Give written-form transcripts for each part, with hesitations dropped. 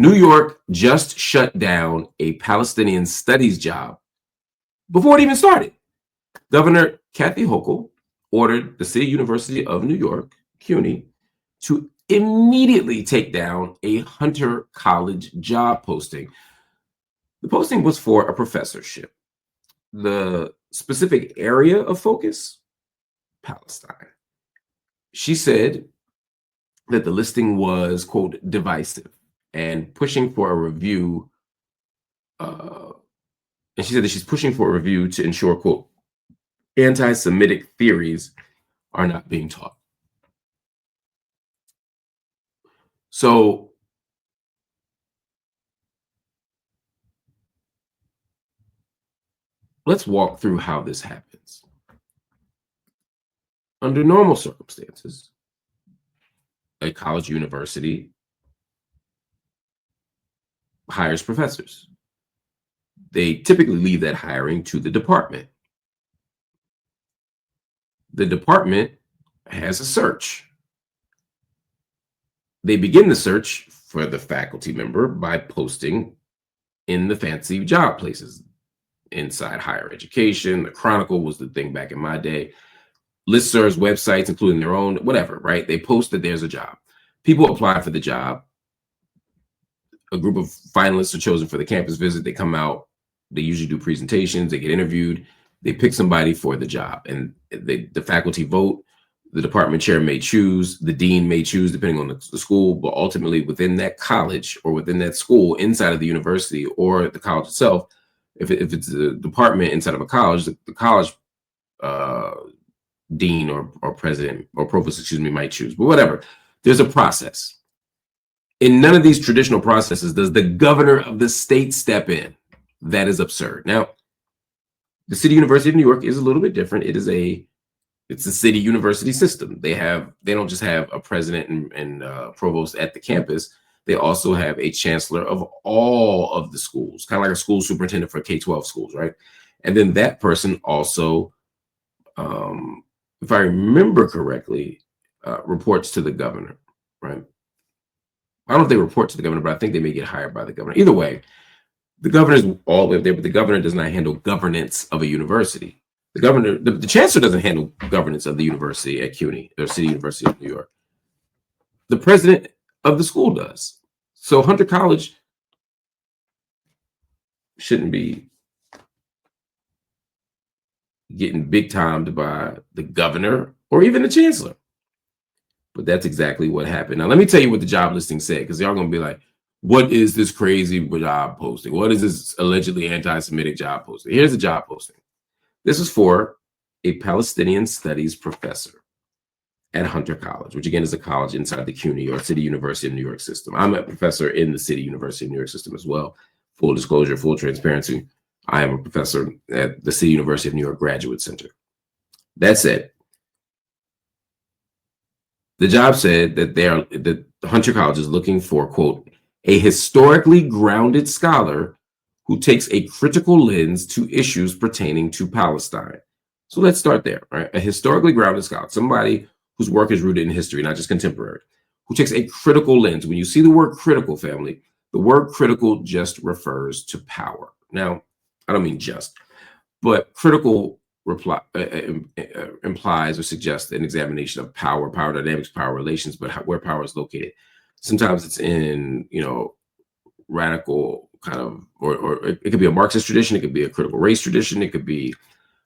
New York just shut down a Palestinian Studies job before it even started. Governor Kathy Hochul ordered the City University of New York, CUNY, to immediately take down a Hunter College job posting. The posting was for a professorship. The specific area of focus, Palestine. She said that the listing was, quote, divisive and pushing for a review. And she said that she's pushing for a review to ensure, quote, anti-Semitic theories are not being taught. So let's walk through how this happens. Under normal circumstances, a college university hires professors. They typically leave that hiring to the department. The department has a search. They begin the search for the faculty member by posting in the fancy job places. Inside Higher Education, the Chronicle was the thing back in my day. Listservs, websites, including their own, whatever, right? They post that there's a job. People apply for the job. A group of finalists are chosen for the campus visit. They come out. They usually do presentations. They get interviewed. They pick somebody for the job. And the faculty vote. The department chair may choose. The dean may choose, depending on the school. But ultimately, within that college or within that school, inside of the university or the college itself, if it's a department inside of a college, the college dean or president or provost, excuse me, might choose. But whatever, there's a process. In none of these traditional processes does the governor of the state step in. That is absurd. Now, the City University of New York is a little bit different. It's a city university system. They don't just have a president and provost at the campus. They also have a chancellor of all of the schools, kind of like a school superintendent for K-12 schools, right? And then that person also, if I remember correctly, reports to the governor, right? I don't know if they report to the governor, but I think they may get hired by the governor. Either way, the governor's all the way up there, but the governor does not handle governance of a university. The governor, the chancellor doesn't handle governance of the university at CUNY, or City University of New York. The president of the school does. So Hunter College shouldn't be getting big timed by the governor or even the chancellor. But that's exactly what happened. Now, let me tell you what the job listing said, because y'all going to be like, what is this crazy job posting? What is this allegedly anti-Semitic job posting? Here's the job posting. This is for a Palestinian Studies professor at Hunter College, which again is a college inside the CUNY or City University of New York system. I'm a professor in the City University of New York system as well. Full disclosure, full transparency. I am a professor at the City University of New York Graduate Center. That said, the job said that Hunter College is looking for, quote, a historically grounded scholar who takes a critical lens to issues pertaining to Palestine. So let's start there, right? A historically grounded scholar, somebody whose work is rooted in history, not just contemporary, who takes a critical lens. When you see the word critical, family, the word critical just refers to power. Now, I don't mean just, but critical implies or suggests an examination of power dynamics, power relations, but where power is located. Sometimes it's in, radical kind of, or it could be a Marxist tradition, it could be a critical race tradition, it could be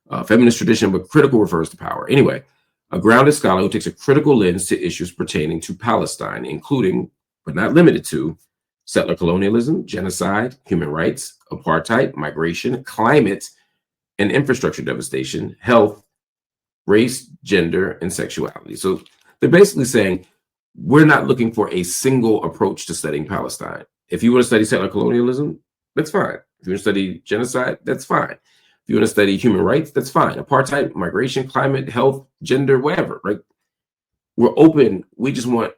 a feminist tradition, but critical refers to power. Anyway, a grounded scholar who takes a critical lens to issues pertaining to Palestine, including, but not limited to, settler colonialism, genocide, human rights, apartheid, migration, climate, and infrastructure devastation, health, race, gender, and sexuality. So they're basically saying, we're not looking for a single approach to studying Palestine. If you want to study settler colonialism, that's fine. If you want to study genocide, that's fine. If you want to study human rights, that's fine. Apartheid, migration, climate, health, gender, whatever, right? We're open. We just want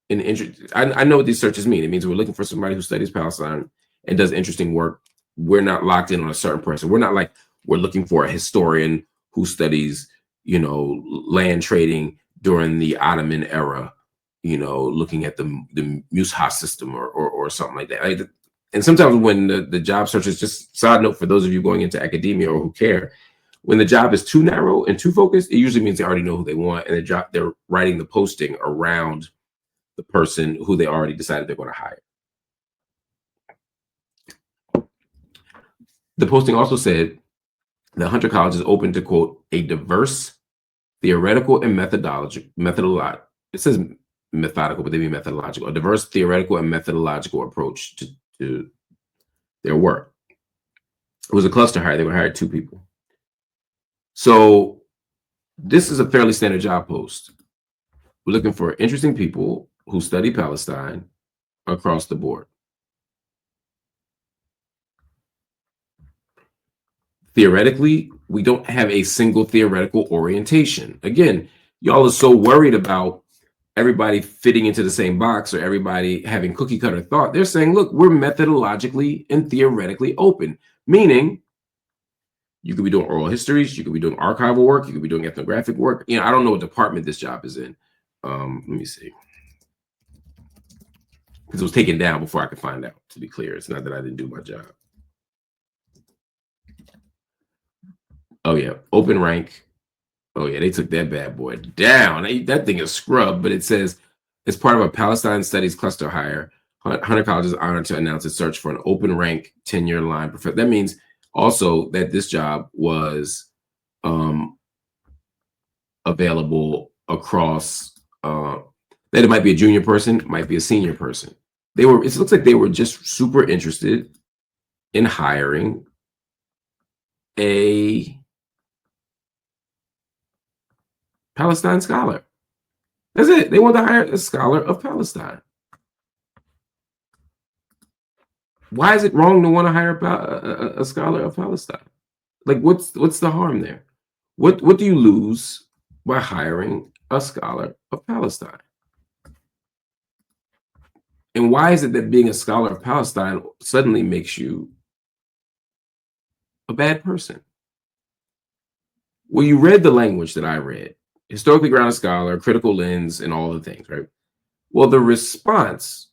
an interest. I know what these searches mean. It means we're looking for somebody who studies Palestine and does interesting work. We're not locked in on a certain person. We're not like, we're looking for a historian who studies, land trading during the Ottoman era looking at the Musa system or something like that. And sometimes when the job search is, just side note for those of you going into academia or who care, when the job is too narrow and too focused, it usually means they already know who they want, and they're writing the posting around the person who they already decided they're going to hire. The posting also said that Hunter College is open to, quote, a diverse theoretical and methodological. It says methodical, but they mean methodological. A diverse theoretical and methodological approach to their work. It was a cluster hire. They would hire 2 people. So this is a fairly standard job post. We're looking for interesting people who study Palestine across the board. Theoretically, we don't have a single theoretical orientation. Again, y'all are so worried about everybody fitting into the same box or everybody having cookie cutter thought. They're saying, look, we're methodologically and theoretically open, meaning you could be doing oral histories, you could be doing archival work, you could be doing ethnographic work. I don't know what department this job is in. Let me see. Because it was taken down before I could find out, to be clear. It's not that I didn't do my job. Oh, yeah. Open rank. Oh, yeah. They took that bad boy down. That thing is scrubbed, but it says, as part of a Palestine Studies cluster hire, Hunter College is honored to announce its search for an open rank tenure line professor. That means also that this job was available across, that it might be a junior person, might be a senior person. It looks like they were just super interested in hiring a Palestine scholar. That's it. They want to hire a scholar of Palestine. Why is it wrong to want to hire a scholar of Palestine? Like, what's the harm there? What do you lose by hiring a scholar of Palestine? And why is it that being a scholar of Palestine suddenly makes you a bad person? Well, you read the language that I read. Historically grounded scholar, critical lens, and all the things, right? Well, the response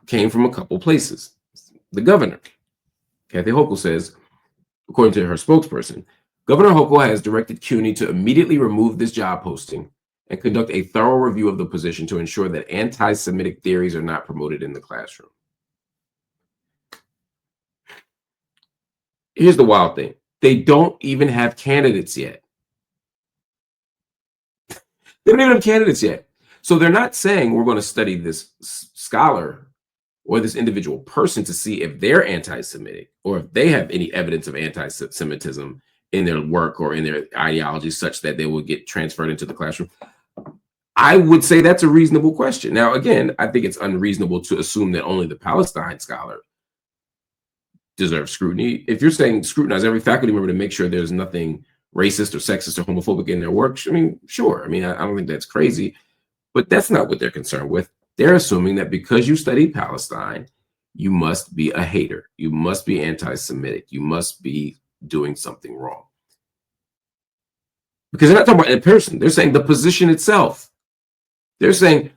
came from a couple places. The governor, Kathy Hochul, says, according to her spokesperson, Governor Hochul has directed CUNY to immediately remove this job posting and conduct a thorough review of the position to ensure that anti-Semitic theories are not promoted in the classroom. Here's the wild thing. They don't even have candidates yet. They don't even have candidates yet. So they're not saying we're going to study this scholar or this individual person to see if they're anti-Semitic or if they have any evidence of anti-Semitism in their work or in their ideology such that they will get transferred into the classroom. I would say that's a reasonable question. Now, again, I think it's unreasonable to assume that only the Palestine scholar deserves scrutiny. If you're saying scrutinize every faculty member to make sure there's nothing racist or sexist or homophobic in their work, I mean, sure. I mean, I don't think that's crazy, but that's not what they're concerned with. They're assuming that because you study Palestine, you must be a hater. You must be anti-Semitic. You must be doing something wrong. Because they're not talking about a person. They're saying the position itself. They're saying,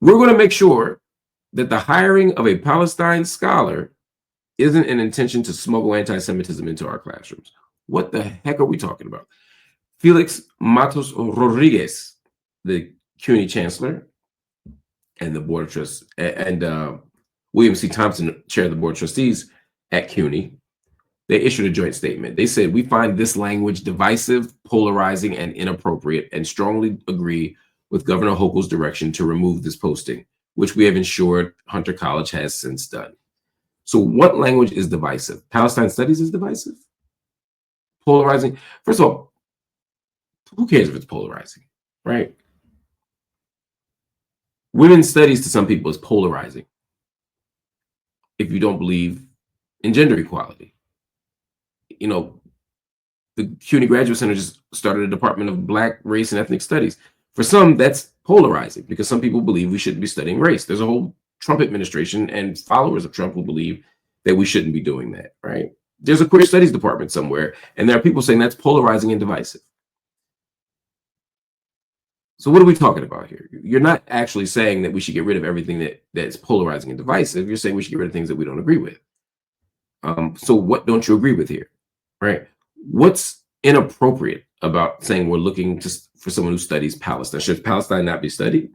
we're going to make sure that the hiring of a Palestine scholar isn't an intention to smuggle anti-Semitism into our classrooms. What the heck are we talking about? Felix Matos Rodriguez, the CUNY chancellor, and the board of trustees, and William C. Thompson, chair of the board of trustees at CUNY, they issued a joint statement. They said, we find this language divisive, polarizing, and inappropriate, and strongly agree with Governor Hochul's direction to remove this posting, which we have ensured Hunter College has since done. So what language is divisive? Palestine Studies is divisive? Polarizing? First of all, who cares if it's polarizing, right? Women's studies to some people is polarizing if you don't believe in gender equality. You know, the CUNY Graduate Center just started a Department of Black, Race, and Ethnic Studies. For some, that's polarizing because some people believe we shouldn't be studying race. There's a whole Trump administration and followers of Trump who believe that we shouldn't be doing that, right? There's a queer studies department somewhere, and there are people saying that's polarizing and divisive. So what are we talking about here? You're not actually saying that we should get rid of everything that's polarizing and divisive. You're saying we should get rid of things that we don't agree with. So what don't you agree with here, right? What's inappropriate about saying we're looking for someone who studies Palestine? Should Palestine not be studied?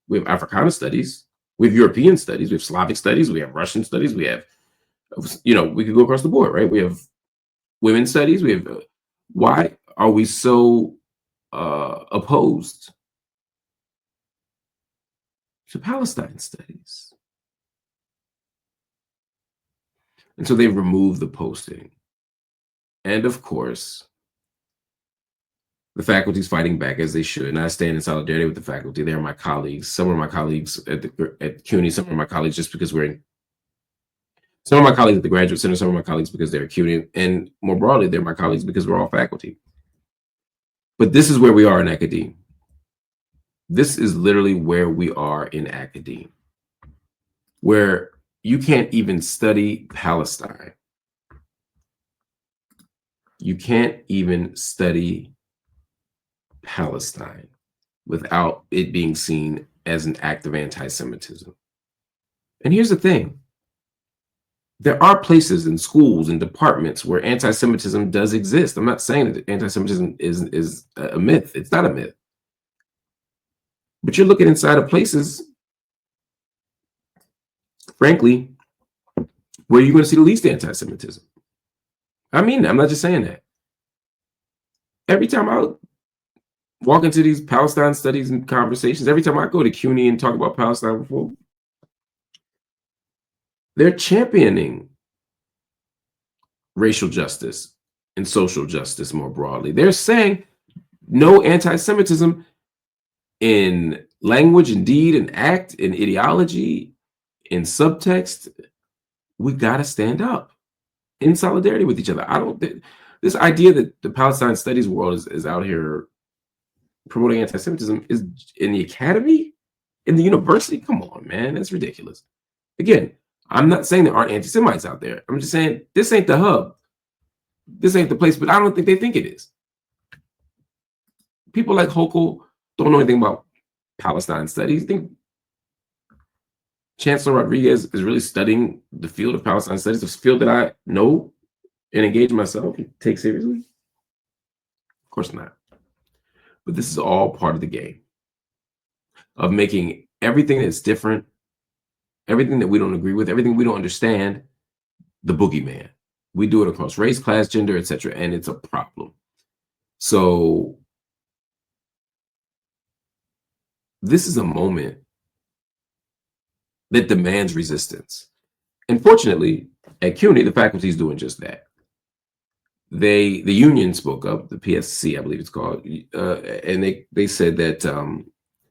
We have Africana studies, we have European studies, we have Slavic studies, we have Russian studies, we have, we could go across the board, right? We have women's studies. We have. Why are we so opposed to Palestine studies? And so they've removed the posting. And of course, the faculty's fighting back as they should. And I stand in solidarity with the faculty. They're my colleagues. Some are my colleagues at CUNY, some are my colleagues just because some of my colleagues at the Graduate Center, some of my colleagues because they're at CUNY, and more broadly, they're my colleagues because we're all faculty. But this is where we are in academia. This is literally where we are in academia, where you can't even study Palestine. You can't even study Palestine without it being seen as an act of anti-Semitism. And here's the thing. There are places in schools and departments where anti-Semitism does exist. I'm not saying that anti-Semitism is a myth. It's not a myth. But you're looking inside of places, frankly, where you're going to see the least anti-Semitism. I mean, I'm not just saying that. Every time I walk into these Palestine studies and conversations, every time I go to CUNY and talk about Palestine before, they're championing racial justice and social justice more broadly. They're saying no anti-Semitism in language and deed and act, in ideology, in subtext. We got to stand up in solidarity with each other. This idea that the Palestine studies world is out here promoting anti-Semitism is in the academy, in the university. Come on, man, that's ridiculous. Again, I'm not saying there aren't anti-Semites out there. I'm just saying this ain't the hub. This ain't the place, but I don't think they think it is. People like Hochul don't know anything about Palestine studies. I think Chancellor Rodriguez is really studying the field of Palestine studies, the field that I know and engage myself and take seriously. Of course not. But this is all part of the game of making everything that's different, everything that we don't agree with, everything we don't understand, the boogeyman. We do it across race, class, gender, etc., and it's a problem. So this is a moment that demands resistance. And fortunately, at CUNY, the faculty is doing just that. The union spoke up, the PSC, I believe it's called, and they said that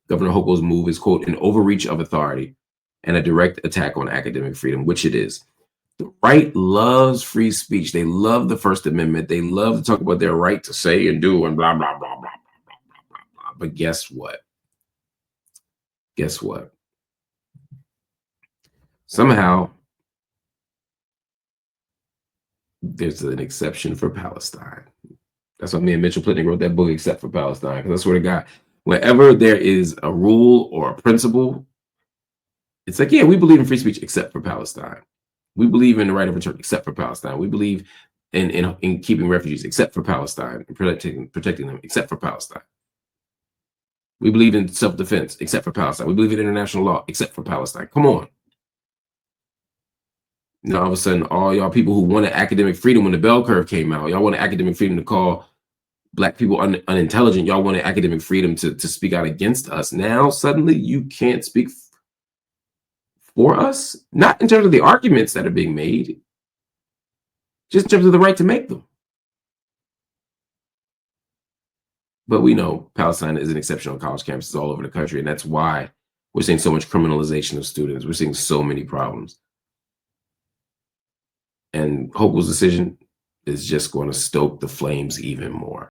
Governor Hochul's move is, quote, an overreach of authority and a direct attack on academic freedom, which it is. The right loves free speech. They love the First Amendment. They love to talk about their right to say and do and blah, blah, blah, blah, blah, blah, blah, blah, blah. But guess what? Guess what? Somehow, there's an exception for Palestine. That's why me and Mitchell Plitnick wrote that book, Except for Palestine, because I swear to God, whenever there is a rule or a principle, it's like, yeah, we believe in free speech except for Palestine. We believe in the right of return except for Palestine. We believe in keeping refugees except for Palestine and protecting them except for Palestine. We believe in self-defense except for Palestine. We believe in international law except for Palestine. Come on. Now, all of a sudden, all y'all people who wanted academic freedom when the bell curve came out, y'all wanted academic freedom to call Black people unintelligent. Y'all wanted academic freedom to speak out against us. Now, suddenly, you can't speak for us, not in terms of the arguments that are being made, just in terms of the right to make them. But we know Palestine is an exception on college campuses all over the country, and that's why we're seeing so much criminalization of students. We're seeing so many problems. And Hochul's decision is just going to stoke the flames even more.